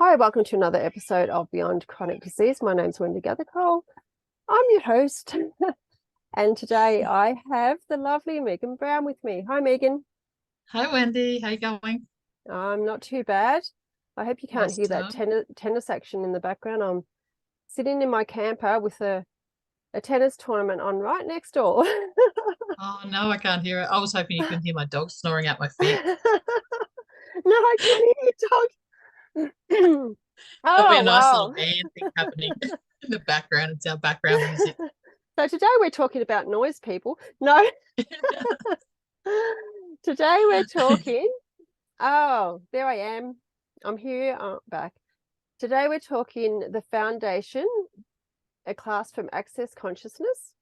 Hi, welcome to another episode of Beyond Chronic Disease. My name's Wendy Gathercole. I'm your host, and today I have the lovely Megan Brown with me. Hi, Megan. Hi, Wendy. How you going? I'm not too bad. I hope you can't hear that Awesome. tennis action in the background. I'm sitting in my camper with a tennis tournament on right next door. Oh, no, I can't hear it. I was hoping you couldn't hear my dog snoring at my feet. No, I can hear your dog. There'll be a Oh, nice little wow. band thing happening in the background. It's our background music. So today we're talking about noise, people. No, today we're talking. Oh, there I am. I'm here. Back. Today we're talking the foundation, a class from Access Consciousness.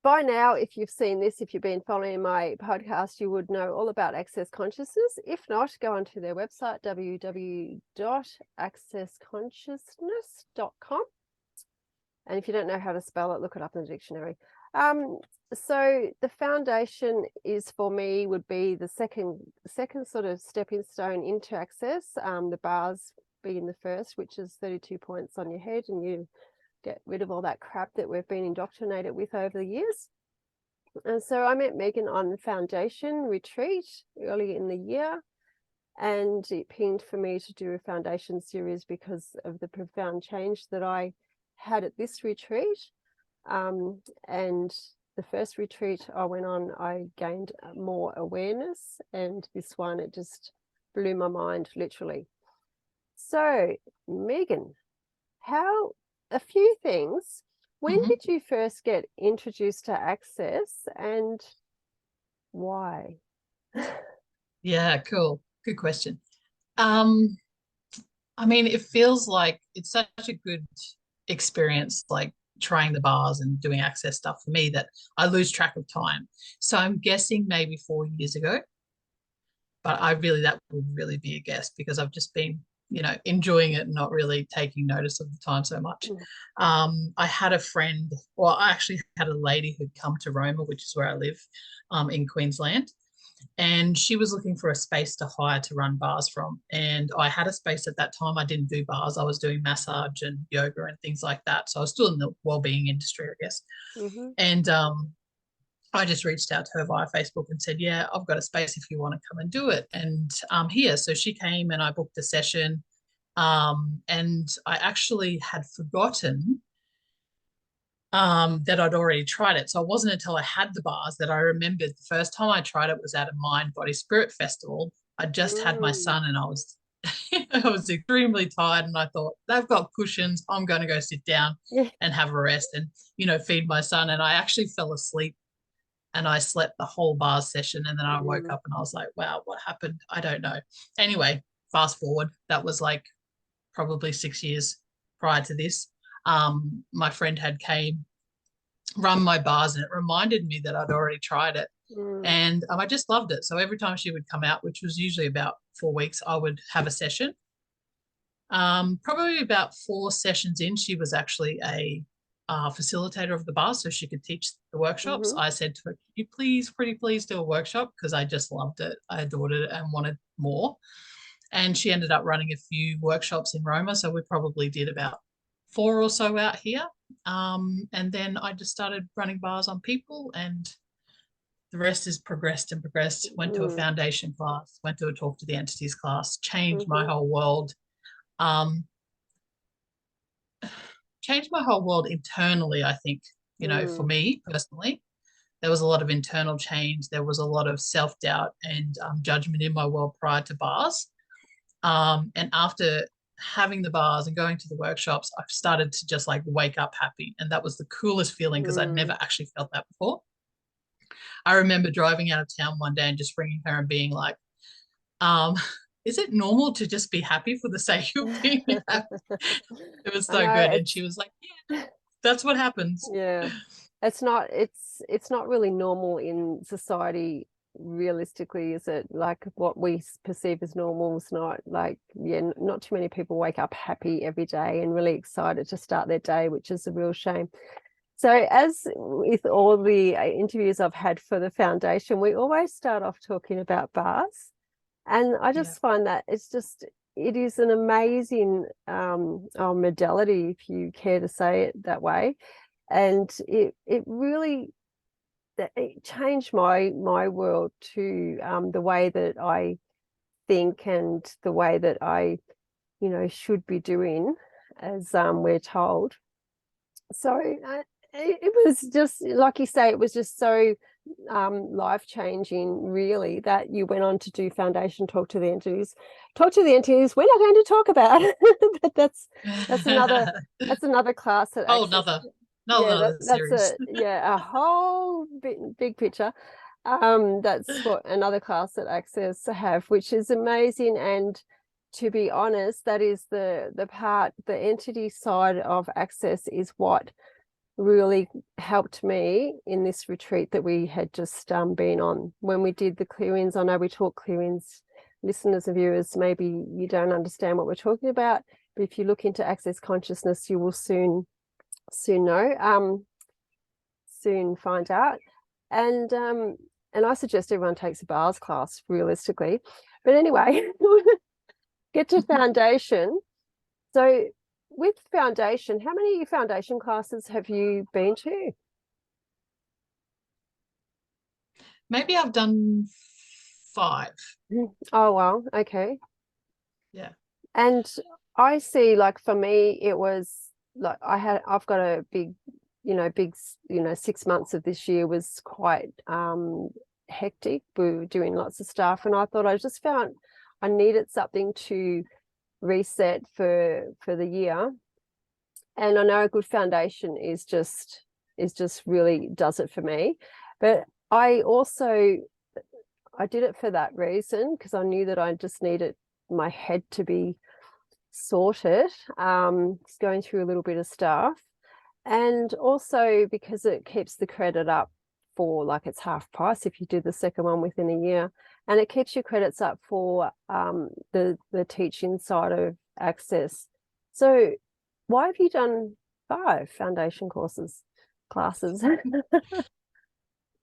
By now, if you've seen this, if you've been following my podcast, you would know all about Access Consciousness. If not, go onto their website, www.accessconsciousness.com. And if you don't know how to spell it, look it up in the dictionary. So the foundation is, for me, would be the second sort of stepping stone into Access. The bars being the first, which is 32 points on your head, and you get rid of all that crap that we've been indoctrinated with over the years. And so I met Megan on the foundation retreat early in the year, and it pinged for me to do a foundation series because of the profound change that I had at this retreat. And the first retreat I went on, I gained more awareness, and this one, it just blew my mind, literally. So, Megan, a few things. When Mhm. did you first get introduced to Access, and why? Yeah, cool. Good question. Um, I mean, it feels like it's such a good experience, like trying the bars and doing access stuff for me that I lose track of time. So I'm guessing maybe 4 years ago. But that would really be a guess because I've just been, enjoying it and not really taking notice of the time so much. I had a friend, well, I actually had a lady who'd come to Roma, which is where I live, in Queensland, and she was looking for a space to hire to run bars from. And I had a space at that time. I didn't do bars. I was doing massage and yoga and things like that. So I was still in the well-being industry, I guess. Mm-hmm. And I just reached out to her via Facebook and said, "Yeah, I've got a space if you want to come and do it." And here, so she came and I booked a session. And I actually had forgotten that I'd already tried it. So it wasn't until I had the bars that I remembered the first time I tried it was at a Mind Body Spirit Festival. I just had my Mm. son and I was I was extremely tired, and I thought, they've got cushions. I'm going to go sit down Yeah. and have a rest and, feed my son. And I actually fell asleep and I slept the whole bar session. And then I woke Mm. up and I was like, wow, what happened? I don't know. Anyway, fast forward, that was like probably 6 years prior to this. My friend had came, run my bars, and it reminded me that I'd already tried it. Mm. And I just loved it. So every time she would come out, which was usually about 4 weeks, I would have a session. Probably about 4 sessions in, she was actually a facilitator of the bar, so she could teach the workshops. Mm-hmm. I said to her, "Can you please, pretty please, do a workshop?" Because I just loved it. I adored it and wanted more. And she ended up running a few workshops in Roma, so we probably did about four or so out here. And then I just started running bars on people, and the rest is progressed and progressed. Went to a Mm. foundation class, went to a talk to the entities class, changed my Mm-hmm. whole world. Um, changed my whole world internally, I think, for Mm. me personally. There was a lot of internal change. There was a lot of self doubt and judgment in my world prior to bars. And after having the bars and going to the workshops, I've started to just like wake up happy. And that was the coolest feeling because I'd Mm. never actually felt that before. I remember driving out of town one day and just ringing her and being like, um, is it normal to just be happy for the sake of being happy? It was I so know good. And she it's was like, yeah, that's what happens. yeah. It's not really normal in society, realistically, is it? Like what we perceive as normal is not like, yeah, not too many people wake up happy every day and really excited to start their day, which is a real shame. So as with all the interviews I've had for the foundation, we always start off talking about bars. And I Yeah. just find that it's just it is an amazing modality, if you care to say it that way. And it really it changed my world to the way that I think and the way that I, should be doing, as we're told. So it was just, like you say, it was just so life-changing, really, that you went on to do foundation talk to the entities. Talk to the entities we're not going to talk about. But that's another class at Oh, Access. Yeah, another that's series. a whole big picture. That's what another class at Access to have, which is amazing. And to be honest, that is the entity side of Access is what really helped me in this retreat that we had just been on. When we did the clearings, I know we talk clearings, listeners and viewers, maybe you don't understand what we're talking about, but if you look into Access Consciousness, you will soon know, soon find out. And I suggest everyone takes a bars class, realistically. But anyway, get to foundation. So with foundation, how many foundation classes have you been to? Maybe I've done 5. Oh, wow. Okay. Yeah. And I see, like, for me, it was like I've got a big 6 months of this year was quite hectic. We were doing lots of stuff, and I thought I just found I needed something to reset for the year. And I know a good foundation is just really does it for me. But I did it for that reason, because I knew that I just needed my head to be sorted, just going through a little bit of stuff, and also because it keeps the credit up for, like, it's half price if you do the second one within a year, and it keeps your credits up for the teaching side of Access. So why have you done 5 foundation classes?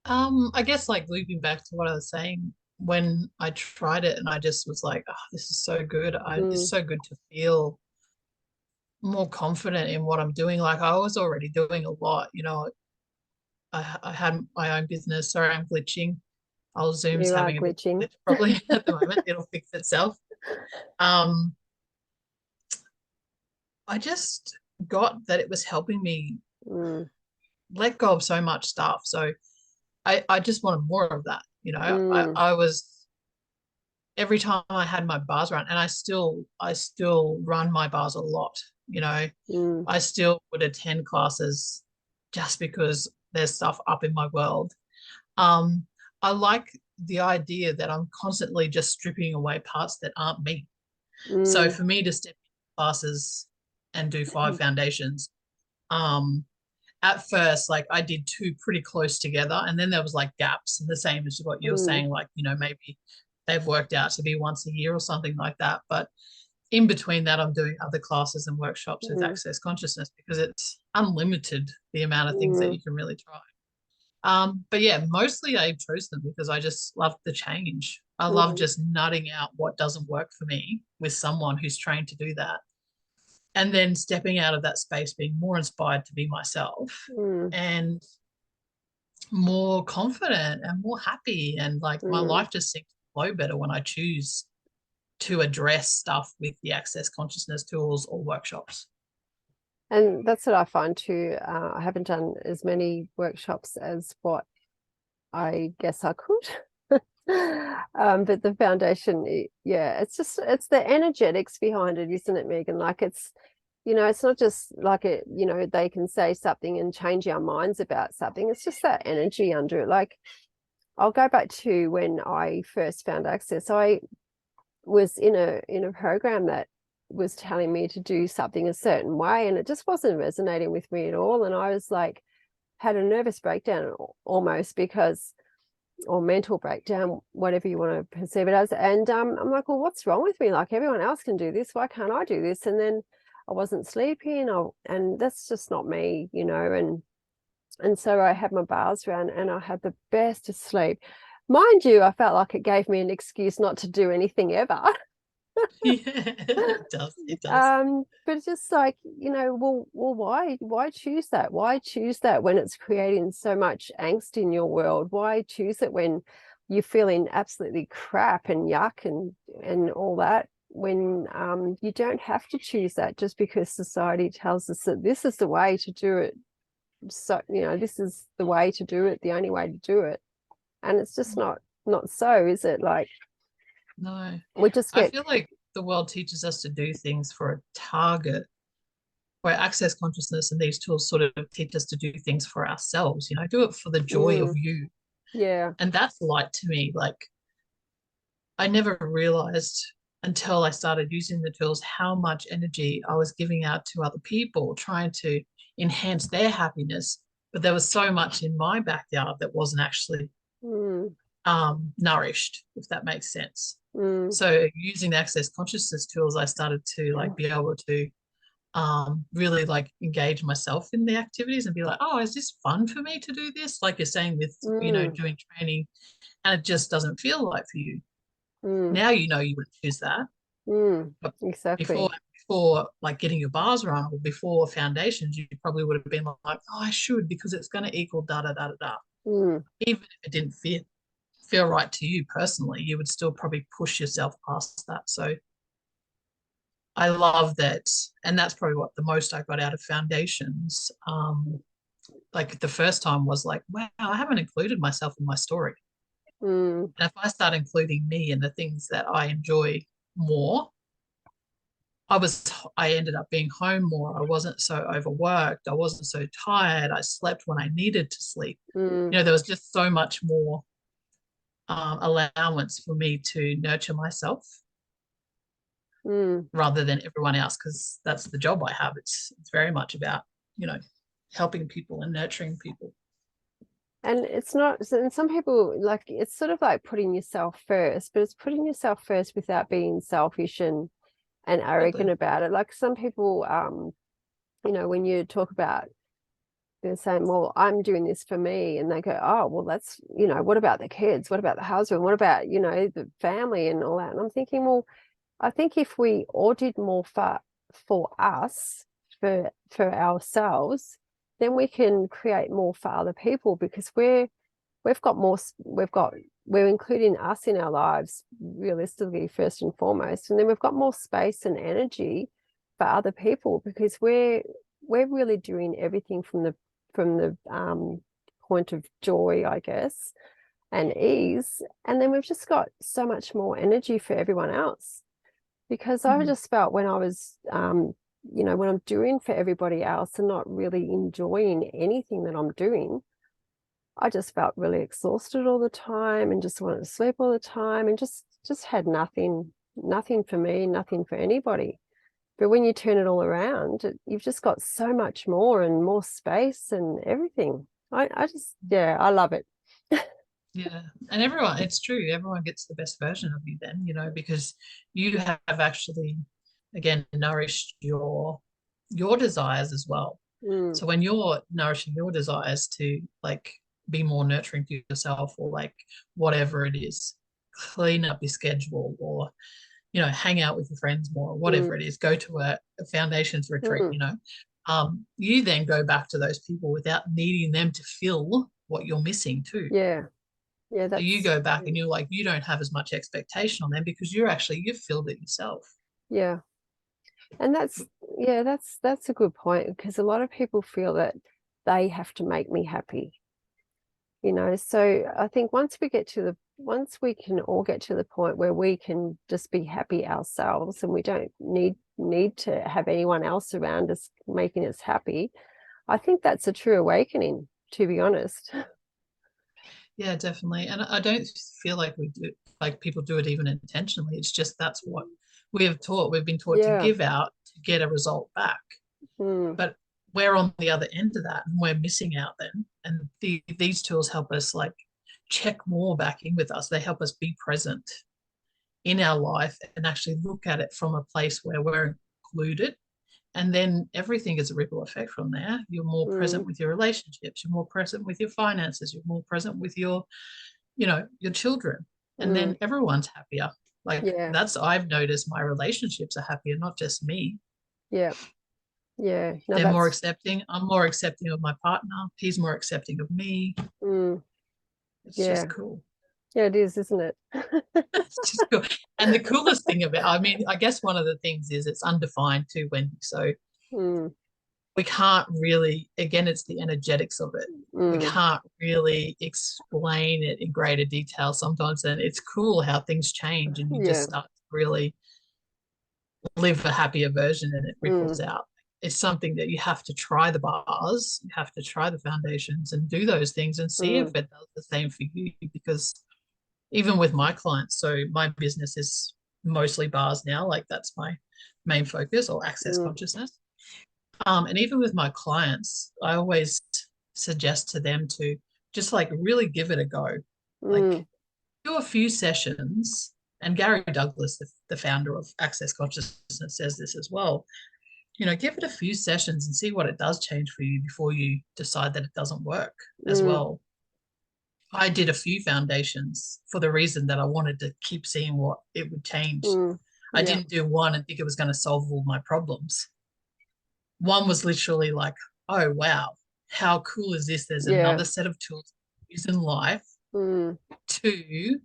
I guess, like, looping back to what I was saying, when I tried it and I just was like, oh, this is so good. It's so good to feel more confident in what I'm doing. Like, I was already doing a lot, I had my own business. Sorry, I'm glitching. Our Zoom's You are having a bit of glitching. glitch probably at the moment. It'll fix itself. Um, I just got that it was helping me Mm, let go of so much stuff. So I just wanted more of that. mm, I was every time I had my bars run, and I still run my bars a lot. mm, I still would attend classes just because there's stuff up in my world. Um, I like the idea that I'm constantly just stripping away parts that aren't me. So mm, for me to step into classes and do 5 foundations, um, at first, like, I did 2 pretty close together, and then there was like gaps, and the same as what you're mm, saying, like, maybe they've worked out to be once a year or something like that. But in between that, I'm doing other classes and workshops with mm, Access Consciousness because it's unlimited the amount of things that mm, you can really try. But yeah, mostly I chose them because I just love the change. I love mm, just nutting out what doesn't work for me with someone who's trained to do that. And then stepping out of that space, being more inspired to be myself mm, and more confident and more happy. And like my mm. life just seems to flow better when I choose to address stuff with the Access Consciousness tools or workshops. And that's what I find too. I haven't done as many workshops as what I guess I could. But the foundation, yeah, it's the energetics behind it, isn't it, Megan? Like, it's not just like they can say something and change our minds about something. It's just that energy under it. Like, I'll go back to when I first found Access. I was in a program that was telling me to do something a certain way, and it just wasn't resonating with me at all. And I was like, had a nervous breakdown almost, because, or mental breakdown, whatever you want to perceive it as. And I'm like, well, what's wrong with me? Like, everyone else can do this. Why can't I do this? And then I wasn't sleeping, and that's just not me, and so I had my bars round, and I had the best of sleep. Mind you, I felt like it gave me an excuse not to do anything ever. Yeah, it does. It does. But it's just like, well, why choose that? Why choose that when it's creating so much angst in your world? Why choose it when you're feeling absolutely crap and yuck and all that? When you don't have to choose that just because society tells us that this is the way to do it. So, this is the way to do it, the only way to do it. And it's just not so, is it? Like, No, we just I get, feel like the world teaches us to do things for a target, where access consciousness and these tools sort of teach us to do things for ourselves, do it for the joy of mm, you. yeah, And that's light to me. Like, I never realized until I started using the tools how much energy I was giving out to other people, trying to enhance their happiness. But there was so much in my backyard that wasn't actually mm, nourished, if that makes sense. mm, So using the access consciousness tools, I started to like be able to really like engage myself in the activities and be like, oh, is this fun for me to do this? Like you're saying with, mm, doing training, and it just doesn't feel like for you. mm, Now you wouldn't choose that. But before exactly. before like getting your bars run or before foundations, you probably would have been like, oh, I should because it's going to equal da da da da da. Mm, Even if it didn't feel right to you personally, you would still probably push yourself past that. So I love that. And that's probably what the most I got out of foundations. Like the first time was like, wow, I haven't included myself in my story. mm, And if I start including me and the things that I enjoy more, I ended up being home more. I wasn't so overworked. I wasn't so tired. I slept when I needed to sleep. mm, There was just so much more allowance for me to nurture myself mm. rather than everyone else, because that's the job I have. It's very much about, you know, helping people and nurturing people. And it's not, and some people, like, it's sort of like putting yourself first, but it's putting yourself first without being selfish and arrogant Exactly. about it. Like some people, when you talk about, they're saying, well, I'm doing this for me. And they go, oh, well, that's, what about the kids? What about the husband? What about, the family and all that? And I'm thinking, well, I think if we all did more for us, for ourselves, then we can create more for other people because we've got more, we're including us in our lives realistically first and foremost, and then we've got more space and energy for other people because we're really doing everything from the point of joy, I guess, and ease, and then we've just got so much more energy for everyone else because I Mhm. just felt when I was when I'm doing for everybody else and not really enjoying anything that I'm doing, I just felt really exhausted all the time and just wanted to sleep all the time and just had nothing for me, nothing for anybody. But when you turn it all around, you've just got so much more and more space and everything. I just, yeah, I love it. Yeah. And everyone, it's true, everyone gets the best version of you then, because you have actually, again, nourished your desires as well. Mm, So when you're nourishing your desires to like be more nurturing to yourself or like whatever it is, clean up your schedule or, hang out with your friends more, or whatever mm, it is, go to a foundations retreat, mm. you then go back to those people without needing them to fill what you're missing too. Yeah, yeah, So you that's, go back and you're like, you don't have as much expectation on them because you've filled it yourself. yeah. And that's, yeah, that's a good point because a lot of people feel that they have to make me happy. So I think once we can all get to the point where we can just be happy ourselves and we don't need to have anyone else around us making us happy, I think that's a true awakening, to be honest. Yeah, definitely. And I don't feel like we do, like people do it even intentionally. It's just that's what we have taught. We've been taught to Yeah. give out to get a result back. Mm, But we're on the other end of that and we're missing out then. And these tools help us like check more back in with us. They help us be present in our life and actually look at it from a place where we're included. And then everything is a ripple effect from there. You're more present mm, with your relationships, you're more present with your finances, you're more present with your children. And then mm, everyone's happier. Like Yeah. I've noticed my relationships are happier, not just me. Yeah. Yeah. No, They're more that's accepting. I'm more accepting of my partner. He's more accepting of me. mm, It's yeah. just cool. Yeah, it is, isn't it? It's just cool. And the coolest thing about, I mean, I guess one of the things is it's undefined too, Wendy. So Mm, we can't really, again, it's the energetics of it. We mm, can't really explain it in greater detail sometimes. And it's cool how things change and you just yeah. start to really live a happier version and it ripples Mm, out. It's something that you have to try the bars, you have to try the foundations and do those things and see if mm, it does the same for you. Because even with my clients, so my business is mostly bars now, like that's my main focus, or access mm, consciousness. And even with my clients, I always suggest to them to just like really give it a go. Like mm, do a few sessions. And Gary Douglas, the founder of Access Consciousness, says this as well. You know, give it a few sessions and see what it does change for you before you decide that it doesn't work as mm, well. I did a few foundations for the reason that I wanted to keep seeing what it would change. mm. I Yeah. didn't do one and think it was going to solve all my problems. One was literally like, oh, wow, how cool is this? There's Yeah. another set of tools to use in life Mm, to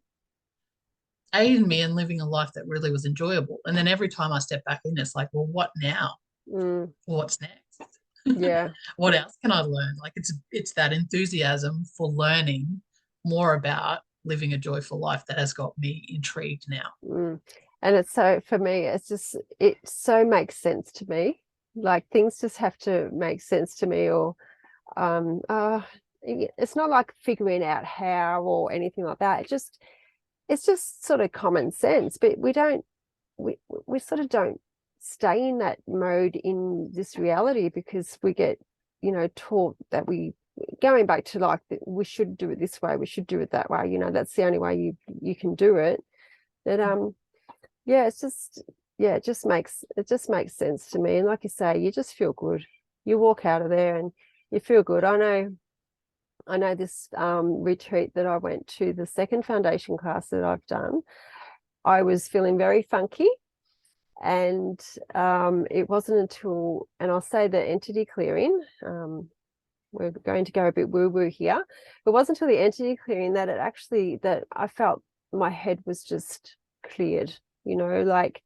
aid me in living a life that really was enjoyable. And then every time I step back in, it's like, well, what now? mm. What's next? Yeah. What else can I learn? Like it's that enthusiasm for learning more about living a joyful life that has got me intrigued now. Mm. And it's so for me, it's just it so makes sense to me. Like things just have to make sense to me, or it's not like figuring out how or anything like that. It's just sort of common sense. But we sort of don't stay in that mode in this reality because we get, taught that we going back to like we should do it this way, we should do it that way. That's the only way you can do it. That yeah, it's just yeah, it just makes sense to me. And like you say, you just feel good. You walk out of there and you feel good. I know this retreat that I went to, the second foundation class that I've done, I was feeling very funky. And it wasn't until, and I'll say the entity clearing, we're going to go a bit woo-woo here. It wasn't until the entity clearing that I felt my head was just cleared, like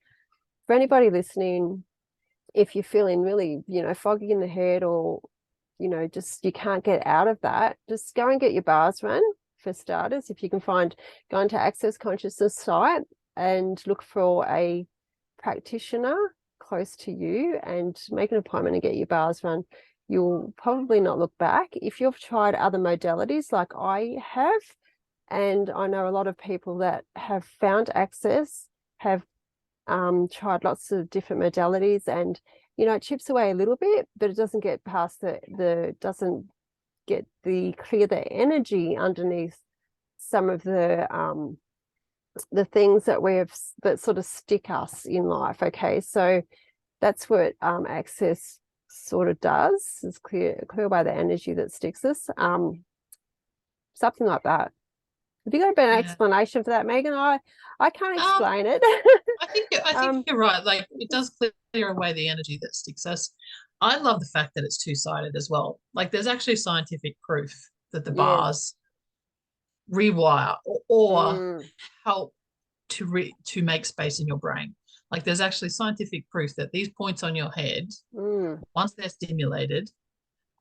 for anybody listening, if you're feeling really, foggy in the head, or, just you can't get out of that, just go and get your bars run for starters. If you can go into Access Consciousness site and look for a practitioner close to you and make an appointment and get your bars run. You'll probably not look back. If you've tried other modalities like I have, and I know a lot of people that have found access, have tried lots of different modalities, and it chips away a little bit, but it doesn't get past doesn't get clear the energy underneath some of the things that sort of stick us in life. Okay, so that's what access sort of does, is clear by the energy that sticks us, something like that. Have you got a better Yeah. explanation for that, Megan? I can't Um, explain it. I think you're right. Like it does clear away the energy that sticks us. I love the fact that it's two-sided as well. Like there's actually scientific proof that the Yes. bars rewire or Mm, help to make space in your brain. Like there's actually scientific proof that these points on your head, mm, once they're stimulated,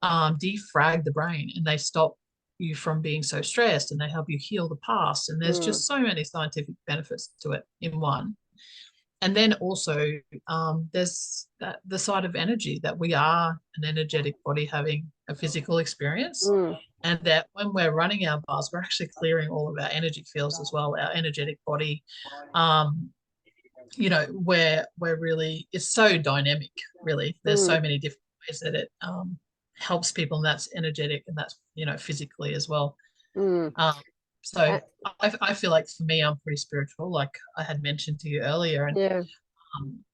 defrag the brain and they stop you from being so stressed and they help you heal the past. And there's mm, just so many scientific benefits to it in one. And then also there's the side of energy, that we are an energetic body having a physical experience, mm, and that when we're running our bars, we're actually clearing all of our energy fields as well, our energetic body. um, we're really, it's so dynamic, really. There's so mm, many different ways that it helps people, and that's energetic and that's physically as well. mm. um, so Uh, I feel like for me, I'm pretty spiritual, like I had mentioned to you earlier. And yeah. um,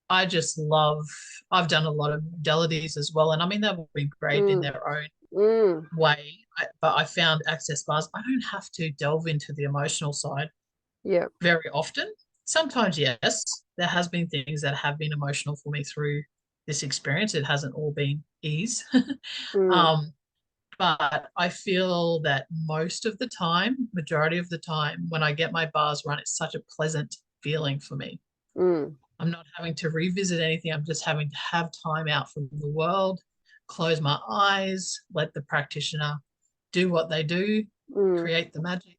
I just love, I've done a lot of modalities as well, and I mean they've all been great in Mm, their own mm, way. But I found access bars, I don't have to delve into the emotional side yeah. very often. Sometimes, yes, there has been things that have been emotional for me through this experience. It hasn't all been ease. Mm, um, but I feel that most of the time, majority of the time, when I get my bars run, it's such a pleasant feeling for me. mm, I'm not having to revisit anything. I'm just having to have time out from the world, close my eyes, let the practitioner do what they do, mm, create the magic.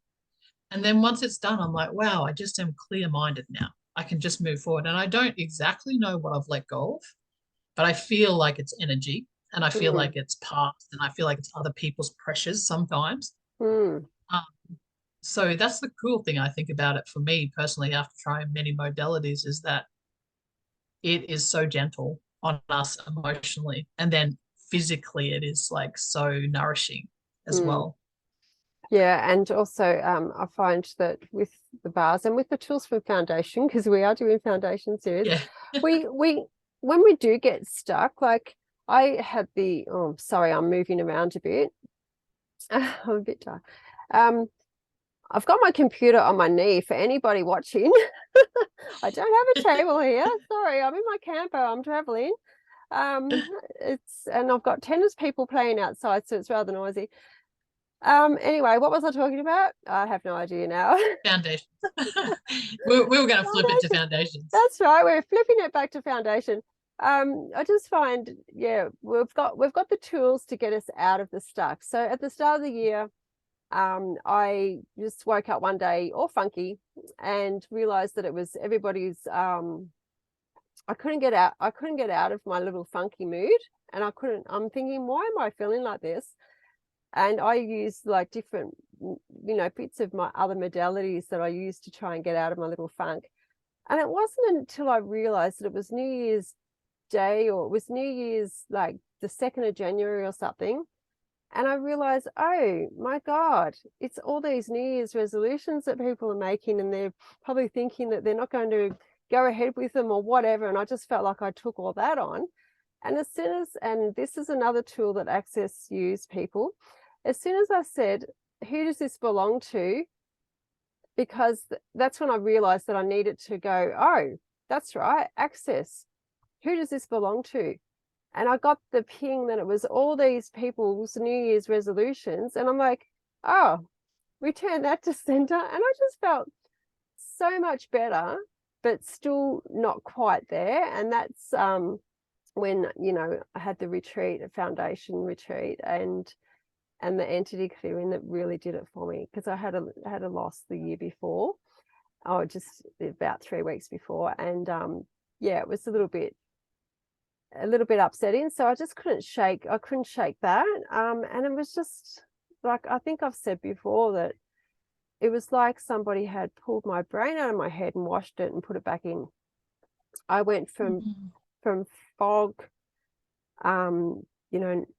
And then once it's done, I'm like, wow, I just am clear minded now. I can just move forward. And I don't exactly know what I've let go of, but I feel like it's energy and I feel mm, like it's past and I feel like it's other people's pressures sometimes. mm, Um, so that's the cool thing I think about it for me personally after trying many modalities is that it is so gentle on us emotionally. And then physically, it is like so nourishing as mm. well. Yeah, and also I find that with the bars and with the tools for foundation, because we are doing foundation series, Yeah. we when we do get stuck, like I had the sorry, I'm moving around a bit. I'm a bit tired. Um, I've got my computer on my knee for anybody watching. I don't have a table here. Sorry, I'm in my camper. I'm traveling. It's and I've got tennis people playing outside, so it's rather noisy. Anyway, what was I talking about? I have no idea now. Foundations. We were going to flip it to Foundation. foundations. That's right. We're flipping it back to foundation. I just find, yeah, we've got the tools to get us out of the stuck. So at the start of the year, I just woke up one day all funky and realized that it was everybody's I couldn't get out of my little funky mood. And I'm thinking, why am I feeling like this? And I use like different, bits of my other modalities that I use to try and get out of my little funk. And it wasn't until I realized that it was New Year's Day or it was New Year's like the 2nd of January or something. And I realized, oh my God, it's all these New Year's resolutions that people are making, and they're probably thinking that they're not going to go ahead with them or whatever. And I just felt like I took all that on. And and this is another tool that Access use people, as soon as I said, who does this belong to? Because that's when I realized that I needed to go, oh, that's right, Access. Who does this belong to? And I got the ping that it was all these people's New Year's resolutions. And I'm like, oh, return that to center. And I just felt so much better, but still not quite there. And that's when, I had the retreat, a foundation retreat, and the entity clearing that really did it for me, because I had a loss the year before, just about 3 weeks before. And yeah, it was a little bit upsetting. So I couldn't shake that. And it was just like, I think I've said before that it was like somebody had pulled my brain out of my head and washed it and put it back in. I went Mhm. from fog,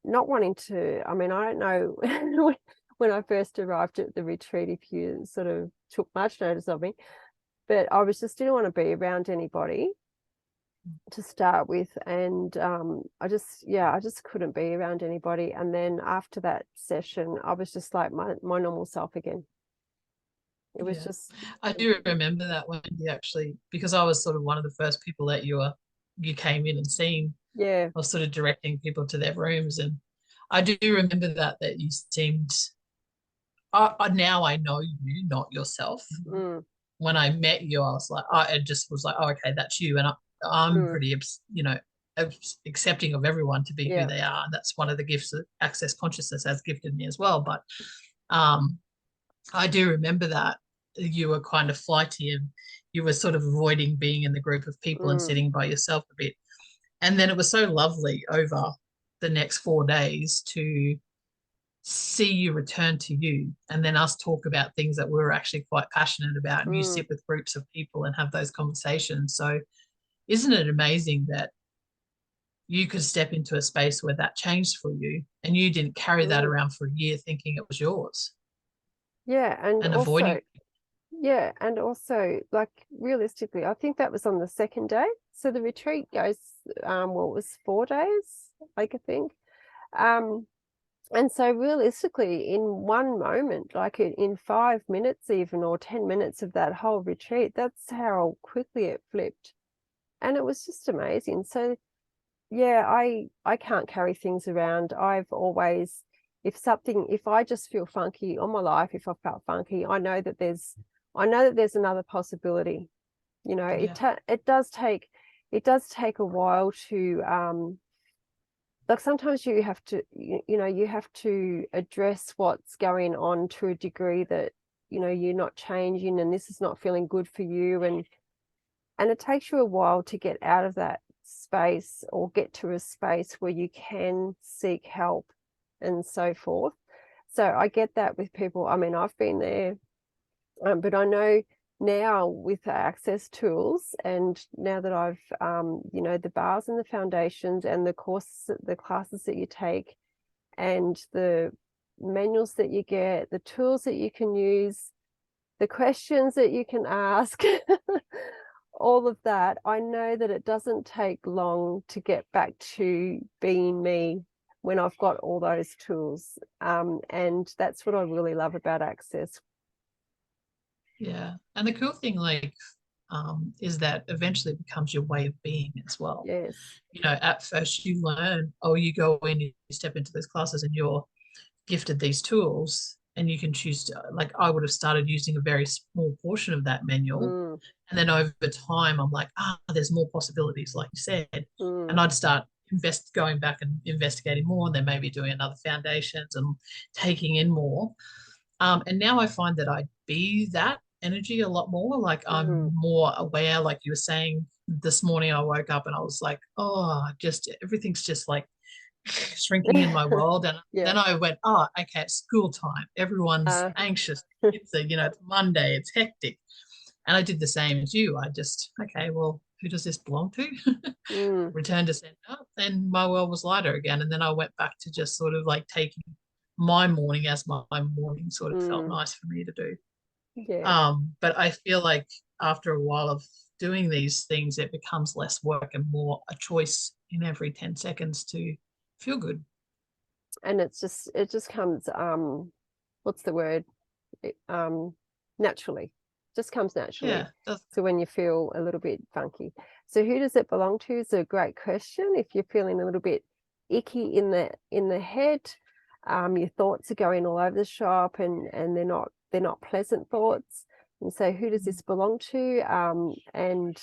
not wanting to, I mean, I don't know when I first arrived at the retreat, if you sort of took much notice of me, but I was just didn't want to be around anybody to start with. And I just couldn't be around anybody. And then after that session, I was just like my normal self again. It was Yeah. just, I do remember that, Wendy, actually, because I was sort of one of the first people that you came in and seen. yeah. I was sort of directing people to their rooms, and I do remember that you seemed. Now I know you, not yourself. Mm, When I met you, I was like, I just was like, oh, okay, that's you, and I'm mm, pretty, accepting of everyone to be who yeah. they are. And that's one of the gifts that Access Consciousness has gifted me as well. But um, I do remember that you were kind of flighty and you were sort of avoiding being in the group of people and Mm, sitting by yourself a bit. And then it was so lovely over the next 4 days to see you return to you and then us talk about things that we were actually quite passionate about. And you mm, sit with groups of people and have those conversations. So, isn't it amazing that you could step into a space where that changed for you and you didn't carry that mm. around for a year thinking it was yours Yeah. And and avoiding? also, yeah. And also, like, realistically, I think that was on the second day. So the retreat goes, well, it was 4 days, like, I think. Um, And so realistically, in one moment, like in 5 minutes even, or 10 minutes of that whole retreat, that's how quickly it flipped. And it was just amazing. So yeah, I can't carry things around. I've always, if I just feel funky all my life, if I felt funky, I know that there's another possibility. You know, Yeah. it does take a while to like sometimes you have to you know you have to address what's going on to a degree that you're not changing, and this is not feeling good for you, and it takes you a while to get out of that space or get to a space where you can seek help and so forth. So I get that with people. I mean, I've been there, but I know now with the access tools, and now that I've the bars and the foundations and the classes that you take, and the manuals that you get, the tools that you can use, the questions that you can ask, all of that, I know that it doesn't take long to get back to being me when I've got all those tools. And that's what I really love about access. Yeah. And the cool thing, like, is that eventually it becomes your way of being as well. Yes. You know, at first you learn, oh, you go in, you step into those classes and you're gifted these tools and you can choose to, like, I would have started using a very small portion of that manual. Mm, And then over time, I'm like, there's more possibilities, like you said. And mm, I'd start going back and investigating more, and then maybe doing another foundations and taking in more. And now I find that I be that energy a lot more. Like I'm mm. more aware, like you were saying this morning, I woke up and I was like, oh, just everything's just like shrinking in my world. And Yeah. then I went, oh, okay, it's school time. Everyone's Uh, anxious. It's Monday, it's hectic. And I did the same as you. I just, okay, well, who does this belong to? mm, Return to center. And my world was lighter again. And then I went back to just sort of like taking my morning as my morning sort of felt mm. nice for me to do. Yeah. But I feel like after a while of doing these things, it becomes less work and more a choice in every 10 seconds to feel good. And it just comes what's the word? Naturally. Just comes naturally. Yeah, that's, So when you feel a little bit funky. So who does it belong to is a great question. If you're feeling a little bit icky in the head, your thoughts are going all over the shop, and they're not pleasant thoughts. And so who does this belong to? And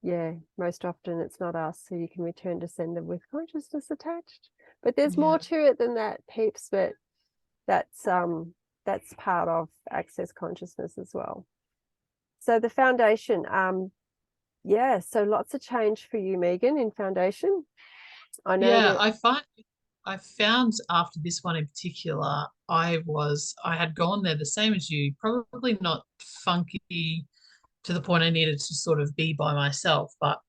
yeah, most often it's not us. So you can return to sender with consciousness attached. But there's more yeah. to it than that, peeps. But that's that's part of access consciousness as well. So the foundation, yeah, so lots of change for you, Megan, in foundation. I know Yeah, that. I found after this one in particular, I had gone there the same as you, probably not funky to the point I needed to sort of be by myself, but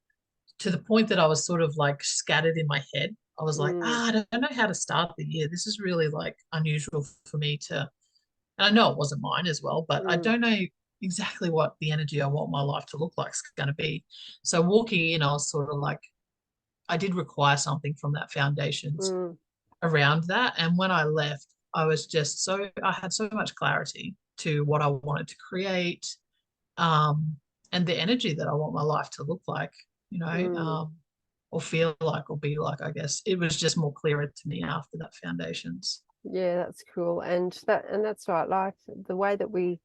to the point that I was sort of like scattered in my head. I was like, Mm, I don't know how to start the year. This is really like unusual for me to, and I know it wasn't mine as well, but I mm, don't know exactly what the energy I want my life to look like is going to be. So walking in, I was sort of like, I did require something from that foundations mm, around that. And when I left, I had so much clarity to what I wanted to create, um, and the energy that I want my life to look like, you know, mm. or feel like, or be like, I guess. It was just more clearer to me after that foundations. Yeah, that's cool. And that's right. Life, the way that we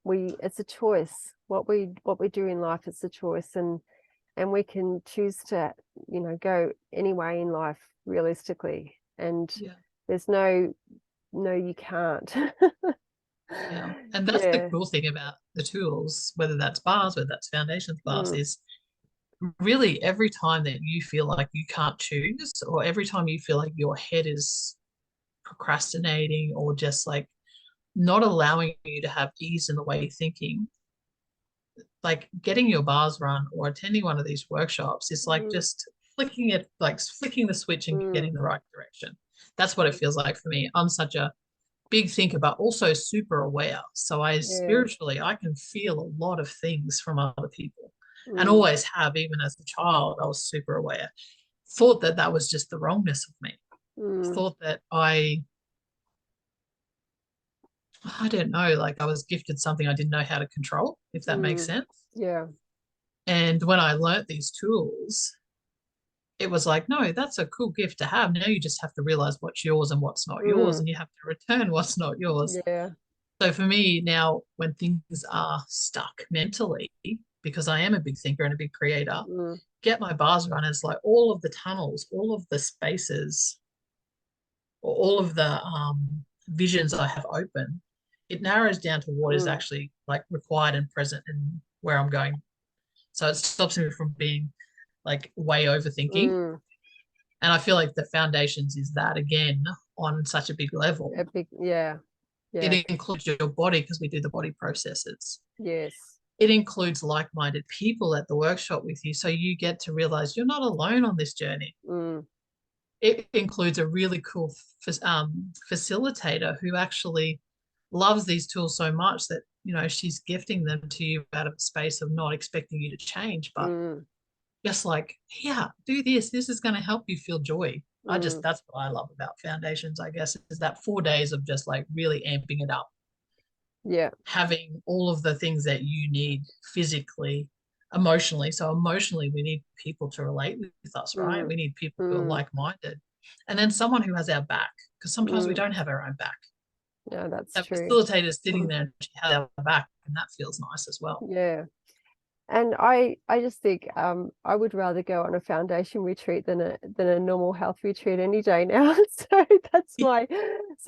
it's a choice. What we do in life, it's a choice, and we can choose to, go any way in life realistically. And Yeah. there's no, you can't. Yeah. And that's the Yeah. cool thing about the tools, whether that's bars, whether that's foundations bars, Mm, is really every time that you feel like you can't choose, or every time you feel like your head is procrastinating or just like not allowing you to have ease in the way you're thinking, like getting your bars run or attending one of these workshops is like mm, just flicking the switch and mm, getting the right direction. That's what it feels like for me. I'm such a big thinker, but also super aware. So yeah. I can feel a lot of things from other people, and Mm, always have. Even as a child, I was super aware. Thought that that was just the wrongness of me. thought that I don't know, like I was gifted something I didn't know how to control, if that makes mm, sense. yeah, And when I learnt these tools, it was like, no, that's a cool gift to have. Now you just have to realize what's yours and what's not yours, mm, and you have to return what's not yours. yeah, So for me now, when things are stuck mentally, because I am a big thinker and a big creator, mm, get my bars run is like all of the tunnels, all of the spaces, or all of the visions I have open. It narrows down to what is mm, actually like required and present and where I'm going. So it stops me from being like way overthinking. mm. And I feel like the foundations is that again on such a big level. A big, yeah, It yeah, includes your body because we do the body processes. yes, It includes like-minded people at the workshop with you. So you get to realize you're not alone on this journey. mm, It includes a really cool facilitator who actually loves these tools so much that, she's gifting them to you out of a space of not expecting you to change, but mm, just like, yeah, do this. This is going to help you feel joy. mm, That's what I love about foundations, I guess, is that 4 days of just like really amping it up, yeah, having all of the things that you need physically, emotionally. So emotionally, we need people to relate with us, right? mm, We need people who are mm, like-minded, and then someone who has our back, because sometimes we mm. don't have our own back. No, that's That true. facilitator is sitting Mm, there and she has our back, and that feels nice as well. yeah. And I just think I would rather go on a foundation retreat than a normal health retreat any day now. So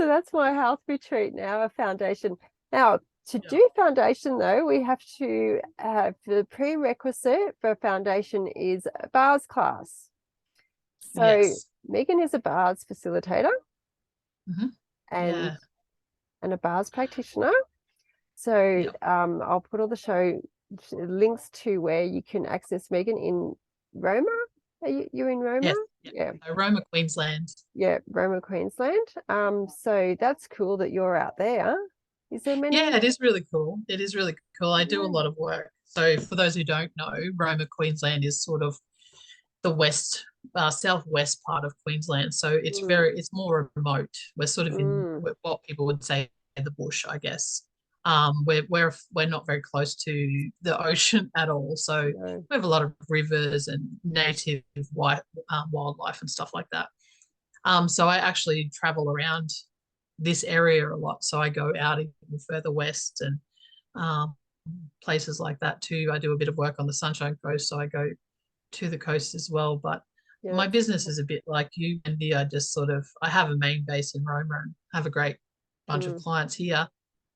that's my health retreat now, a foundation. Now, to Yeah. do foundation though, we have to have the prerequisite for foundation is a bars class. So Yes. Megan is a bars facilitator Hmm. and Yeah. a bars practitioner. So Yep. I'll put all the show links to where you can access Megan in Roma. You're in Roma? Yes. Yeah. Yeah, So Roma, Queensland. yeah, Roma, Queensland. So that's cool that you're out there. Is there Yeah, many? it is really cool. It is really cool. I do a Yeah. lot of work. So for those who don't know, Roma, Queensland is sort of the southwest part of Queensland. So Mm, it's more remote. We're sort of in mm, what people would say the bush, I guess. We're not very close to the ocean at all. So no. we have a lot of rivers and native wildlife and stuff like that. So I actually travel around this area a lot. So I go out even further west and um, places like that too. I do a bit of work on the Sunshine Coast, so I go to the coast as well. But Yeah, my that's business cool. is a bit like you, Wendy. I have a main base in Roma and have a great bunch of Mm, clients here.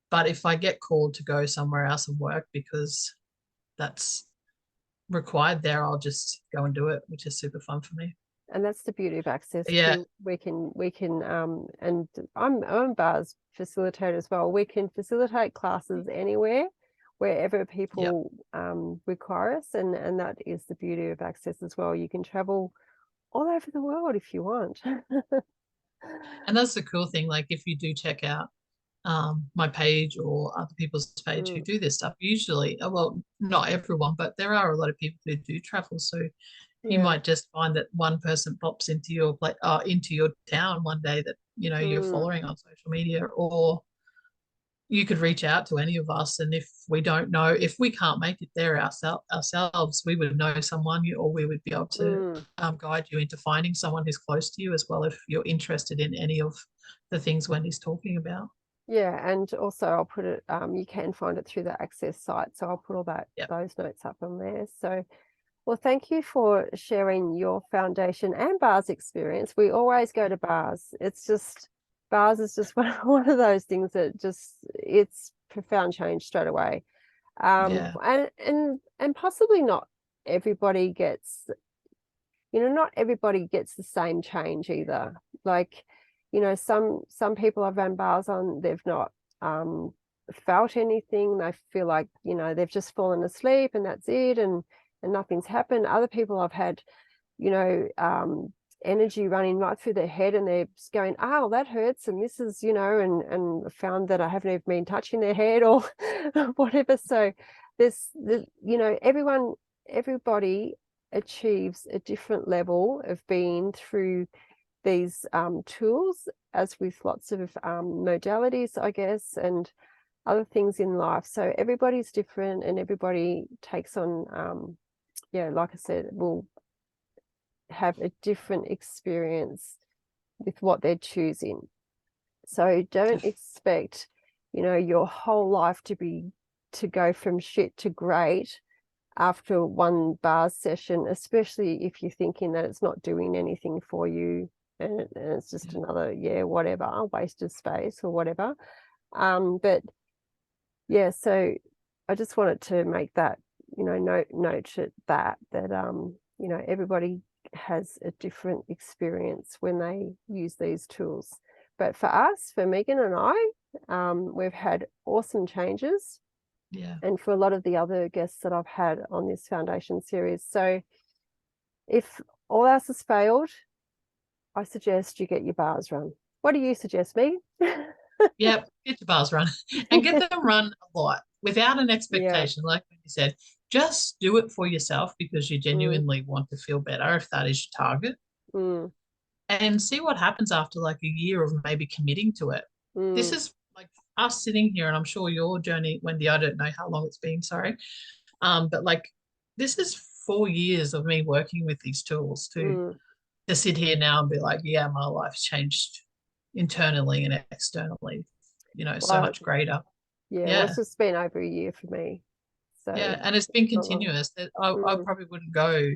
But if I get called to go somewhere else and work because that's required there, I'll just go and do it, which is super fun for me. and that's the beauty of access Yeah, too. We can and I'm a bars facilitator as well. We can facilitate classes anywhere, wherever yeah. people require us, and that is the beauty of access as well. You can travel all over the world if you want. And that's the cool thing. Like if you do check out my page or other people's page who Mm, do this stuff, usually, well, not everyone, but there are a lot of people who do travel. So you yeah. might just find that one person pops into into your town one day that you're Mm, following on social media, or you could reach out to any of us, and if we can't make it there ourselves, we would know someone, or we would be able to mm. guide you into finding someone who's close to you as well if you're interested in any of the things Wendy's talking about. Yeah, and also I'll put it, you can find it through the Access site. So I'll put all Yep. those notes up on there. So, well, thank you for sharing your foundation and bars experience. We always go to bars. It's just, bars is just one of those things that it's profound change straight away. Yeah. And possibly not everybody gets, not everybody gets the same change either. Like, some people I've run bars on, they've not felt anything. They feel like, they've just fallen asleep and that's it, and nothing's happened. Other people I've had, you know, energy running right through their head, and they're just going, oh, that hurts, and this is, and found that I haven't even been touching their head or whatever. So everybody achieves a different level of being through these tools, as with lots of modalities, I guess, and other things in life. So everybody's different, and everybody takes on, like I said, will have a different experience with what they're choosing. So don't expect, your whole life to go from shit to great after one bars session, especially if you're thinking that it's not doing anything for you, and it's just another, whatever, waste of space or whatever. But yeah, so I just wanted to make that, note that everybody has a different experience when they use these tools. But for us, for Megan and I, we've had awesome changes. Yeah. And for a lot of the other guests that I've had on this foundation series. So if all else has failed, I suggest you get your bars run. What do you suggest, Megan? Yep, get your bars run and get them run a lot without an Yeah. expectation. Like you said, just do it for yourself because you Mm, genuinely want to feel better if that is your target, mm, and see what happens after like a year of maybe committing to it. This mm, is like us sitting here, and I'm sure your journey, Wendy, I don't know how long it's been, sorry. But like this is 4 years of me working with these tools mm. to sit here now and be like, yeah, my life's changed internally and externally, so Well, much greater. yeah, well, it's Yeah. just been over a year for me. So Yeah. And it's been not long. continuous. I Mm, probably wouldn't go,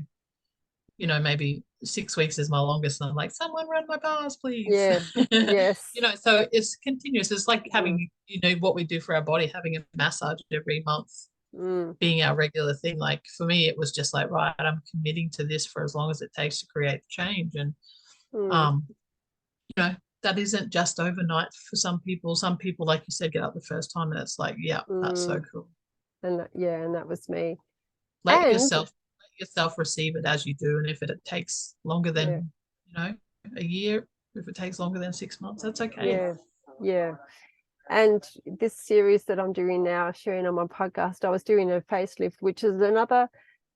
maybe 6 weeks is my longest. And I'm like, someone run my bars, please. yeah, yes. So it's continuous. It's like Mm, having, what we do for our body, having a massage every month mm, being our regular thing. Like for me, it was just like, right, I'm committing to this for as long as it takes to create change. And, mm, um, you know, that isn't just overnight for some people. Some people, like you said, get up the first time and it's like, yeah, that's so mm. cool. And that was me. Let And yourself receive it as you do. And if it takes longer yeah, than, a year, if it takes longer than 6 months, that's okay. yeah, yeah. And this series that I'm doing now, sharing on my podcast, I was doing a facelift, which is another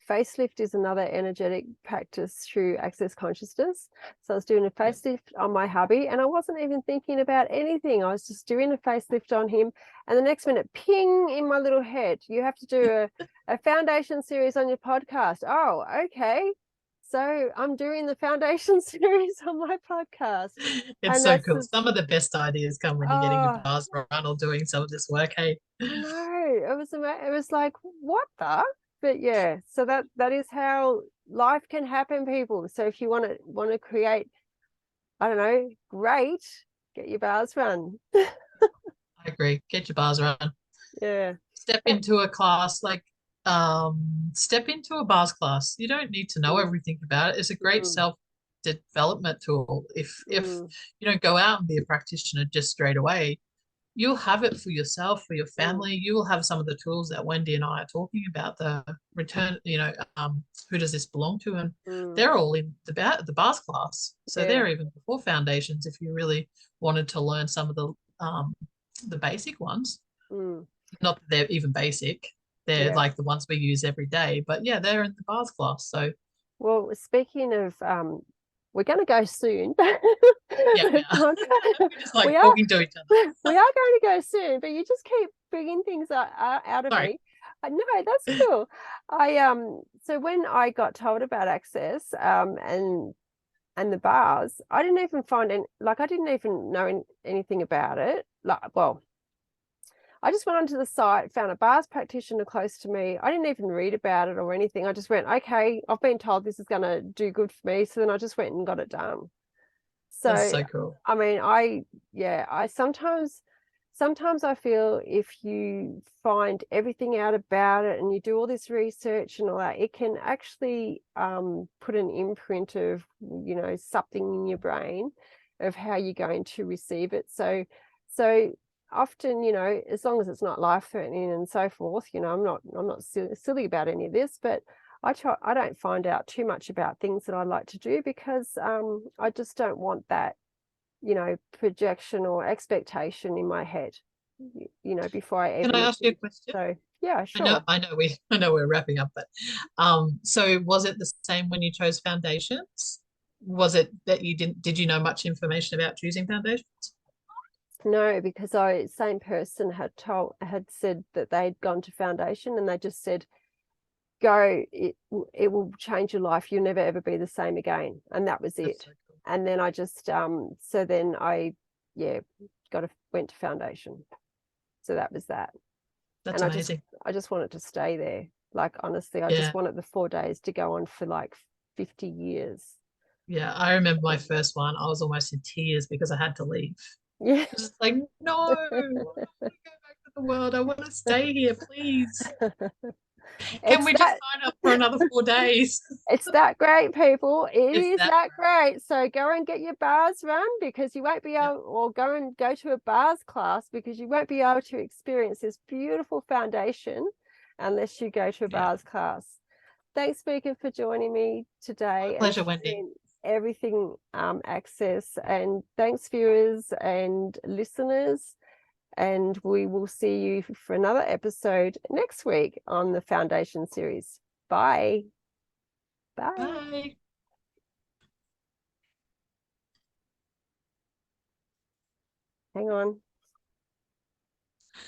facelift is another energetic practice through access consciousness. So I was doing a Yeah. facelift on my hubby, and I wasn't even thinking about anything. I was just doing a facelift on him, and the next minute, ping in my little head, you have to do a foundation series on your podcast. Oh, okay. So I'm doing the foundation series on my podcast. It's And so that's cool. just, Some of the best ideas come when you're getting your oh, bars run or doing some of this work. Hey, I know. It was like, what the? But yeah, so that is how life can happen, people. So if you want to create, I don't know, great, get your bars run. I agree. Get your bars run. Yeah. Step Eh, into a class like step into a bars class. You don't need to know Mm, everything about it. It's a great mm, self development tool. If mm, you don't go out and be a practitioner just straight away, you'll have it for yourself, for your mm, family. You will have some of the tools that Wendy and I are talking about. The return, who does this belong to? And mm. they're all in the bars class. So Yeah. they're even before foundations. If you really wanted to learn some of the basic ones, Mm, not that they're even basic, they're yeah. like the ones we use every day. But yeah, they're in the bars class. So Well, speaking of, we're going to go soon. yeah, we are. We just We like are talking to each we other. are going to go soon, but you just keep bringing things out of Sorry. me. No, that's cool. So when I got told about access and the bars, I didn't even find any, like I didn't even know anything about it. Like, well, I just went onto the site, found a bars practitioner close to me. I didn't even read about it or anything. I just went, okay, I've been told this is going to do good for me. So then I just went and got it done. That's So, so cool. I mean, I sometimes I feel if you find everything out about it and you do all this research and all that, it can actually put an imprint of, something in your brain of how you're going to receive it. So often, as long as it's not life-threatening and so forth, I'm not silly about any of this, but I don't find out too much about things that I like to do because I just don't want that, projection or expectation in my head, before I Can I even ask you a do. question? So yeah, I know, sure. I know I know we're wrapping up, but so was it the same when you chose foundations? Was it that did you know much information about choosing foundations? No, because same person had said that they'd gone to foundation, and they just said, go, it will change your life. You'll never ever be the same again. And that was That's it. so cool. And then I just so then I yeah went to foundation. So that was that. That's And amazing. I just wanted to stay there. Like, honestly, I Yeah. just wanted the 4 days to go on for like 50 years. Yeah. I remember my first one. I was almost in tears because I had to leave. Yeah. I was just like, no, I don't want to go back to the world. I want to stay here, please. Can It's we just that sign up for another 4 days? it's that great, people. It It's is that that great. great. So go and get your bars run, because you won't be Yep. able, or go to a bars class, because you won't be able to experience this beautiful foundation unless you go to a Yeah. bars class. Thanks, Megan, for joining me My today and pleasure, Wendy. sharing everything access. And thanks, viewers and listeners. And we will see you for another episode next week on the Foundation series. Bye. Bye. Bye. Hang on.